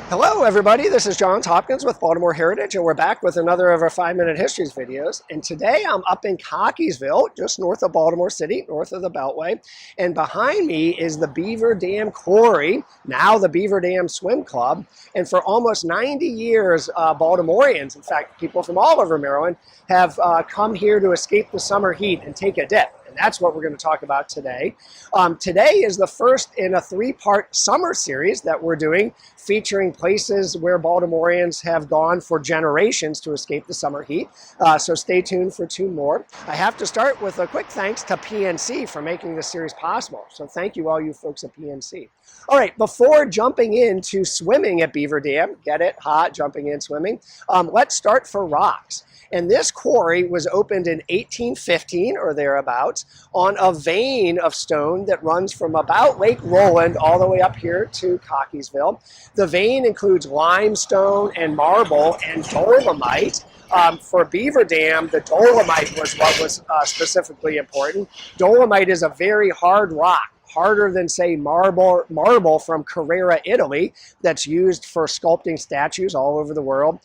Hello everybody, this is Johns Hopkins with Baltimore Heritage, and we're back with another of our 5-Minute Histories videos. And today I'm up in Cockeysville, just north of Baltimore City, north of the Beltway. And behind me is the Beaver Dam Quarry, now the Beaver Dam Swim Club. And for almost 90 years, Baltimoreans, in fact, people from all over Maryland, have come here to escape the summer heat and take a dip. That's what we're going to talk about today. Today is the first in a 3-part summer series that we're doing, featuring places where Baltimoreans have gone for generations to escape the summer heat. So stay tuned for 2 more. I have to start with a quick thanks to PNC for making this series possible. So thank you all you folks at PNC. All right, before jumping into swimming at Beaver Dam, get it, hot, jumping in swimming, let's start for rocks. And this quarry was opened in 1815 or thereabouts on a vein of stone that runs from about Lake Roland all the way up here to Cockeysville. The vein includes limestone and marble and dolomite. For Beaver Dam, the dolomite was what was specifically important. Dolomite is a very hard rock, harder than, say, marble from Carrara, Italy, that's used for sculpting statues all over the world.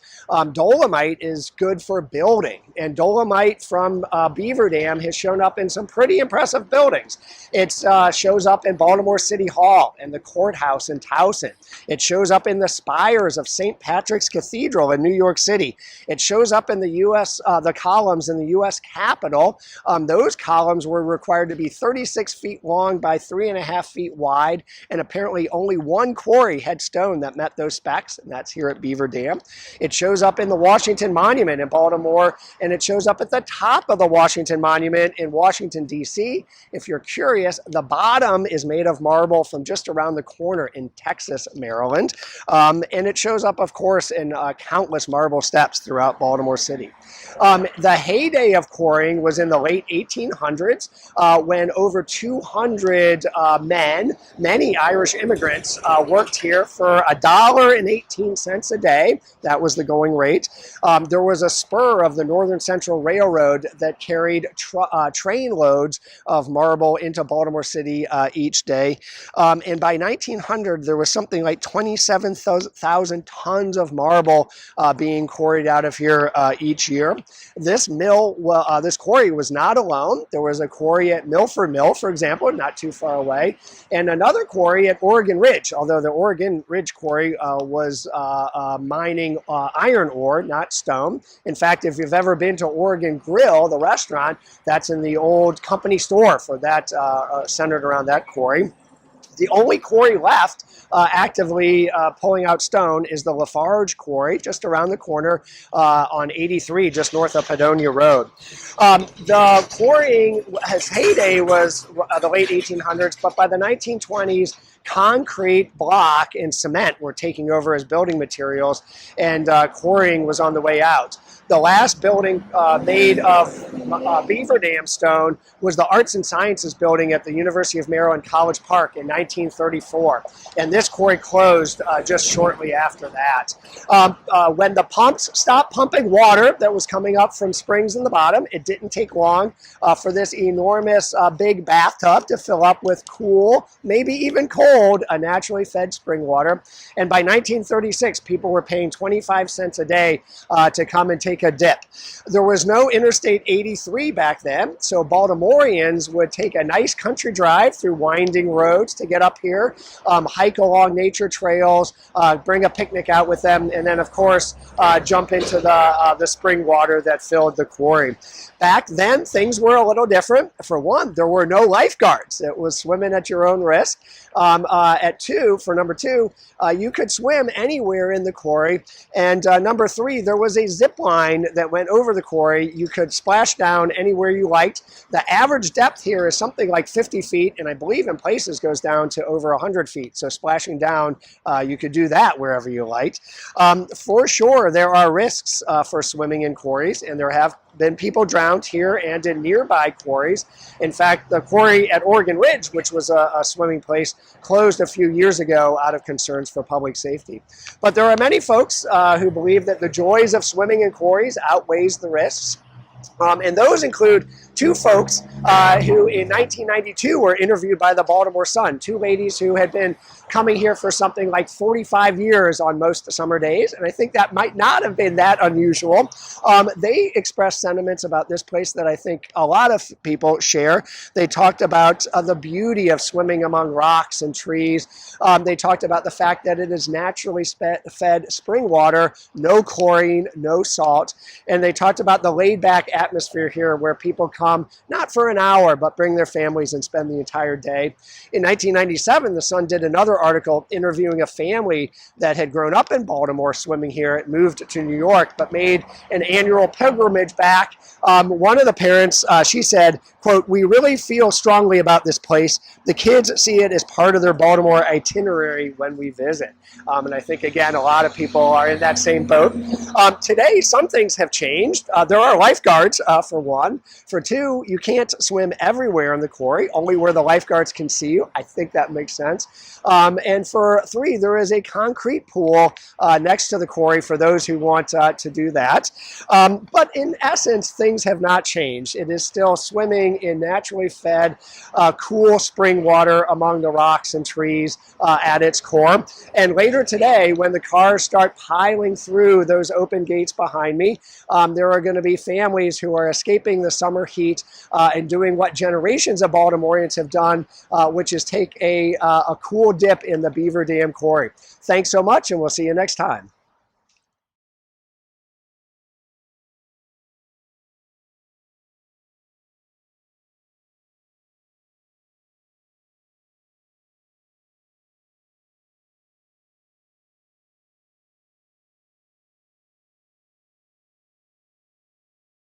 Dolomite is good for building, and dolomite from Beaver Dam has shown up in some pretty impressive buildings. It shows up in Baltimore City Hall and the courthouse in Towson. It shows up in the spires of St. Patrick's Cathedral in New York City. It shows up in the the columns in the U.S. Capitol. Those columns were required to be 36 feet long by 3.5 feet wide, and apparently only one quarry had stone that met those specs, and that's here at Beaver Dam. It shows up in the Washington Monument in Baltimore, and it shows up at the top of the Washington Monument in Washington, D.C. If you're curious, the bottom is made of marble from just around the corner in Texas, Maryland, and it shows up, of course, in countless marble steps throughout Baltimore City. The heyday of quarrying was in the late 1800s when over 200 men, many Irish immigrants, worked here for $1.18 a day. That was the going rate. There was a spur of the Northern Central Railroad that carried train loads of marble into Baltimore City each day. And by 1900, there was something like 27,000 tons of marble being quarried out of here each year. This quarry was not alone. There was a quarry at Milford Mill, for example, not too far away, and another quarry at Oregon Ridge, although the Oregon Ridge quarry was mining iron ore, not stone. In fact, if you've ever been to Oregon Grill, the restaurant, that's in the old company store for that, centered around that quarry. The only quarry left actively pulling out stone is the LaFarge Quarry, just around the corner on 83, just north of Padonia Road. The quarrying, its heyday was the late 1800s, but by the 1920s, concrete, block, and cement were taking over as building materials, and quarrying was on the way out. The last building made of Beaver Dam stone was the Arts and Sciences building at the University of Maryland College Park in 1934. And this quarry closed just shortly after that. When the pumps stopped pumping water that was coming up from springs in the bottom, it didn't take long for this enormous big bathtub to fill up with cool, maybe even cold, naturally fed spring water. And by 1936, people were paying 25 cents a day to come and take a dip. There was no Interstate 83 back then, so Baltimoreans would take a nice country drive through winding roads to get up here, hike along nature trails, bring a picnic out with them, and then, of course, jump into the spring water that filled the quarry. Back then, things were a little different. For one, there were no lifeguards. It was swimming at your own risk. For number two, you could swim anywhere in the quarry. And number three, there was a zip line that went over the quarry. You could splash down anywhere you liked. The average depth here is something like 50 feet, and I believe in places goes down to over 100 feet. So splashing down, you could do that wherever you liked. For sure, there are risks for swimming in quarries, and there have been people drowned here and in nearby quarries. In fact, the quarry at Oregon Ridge, which was a swimming place, closed a few years ago out of concerns for public safety. But there are many folks who believe that the joys of swimming in quarries outweighs the risks. And those include two folks who in 1992 were interviewed by the Baltimore Sun, two ladies who had been coming here for something like 45 years on most summer days, and I think that might not have been that unusual. They expressed sentiments about this place that I think a lot of people share. They talked about the beauty of swimming among rocks and trees. They talked about the fact that it is naturally fed spring water, no chlorine, no salt, and they talked about the laid-back atmosphere here where people come not for an hour but bring their families and spend the entire day. In 1997, the Sun did another article interviewing a family that had grown up in Baltimore swimming here. It moved to New York but made an annual pilgrimage back. One of the parents, she said, quote, "We really feel strongly about this place. The kids see it as part of their Baltimore itinerary when we visit." And I think, again, a lot of people are in that same boat. Today, some things have changed. There are lifeguards, for one. For two, you can't swim everywhere in the quarry, only where the lifeguards can see you. I think that makes sense. And for three, there is a concrete pool next to the quarry for those who want to do that. But in essence, things have not changed. It is still swimming in naturally fed, cool spring water among the rocks and trees at its core. And later today, when the cars start piling through those open gates behind me, there are going to be families who are escaping the summer heat and doing what generations of Baltimoreans have done, which is take a cool dip in the Beaver Dam Quarry. Thanks so much, and we'll see you next time.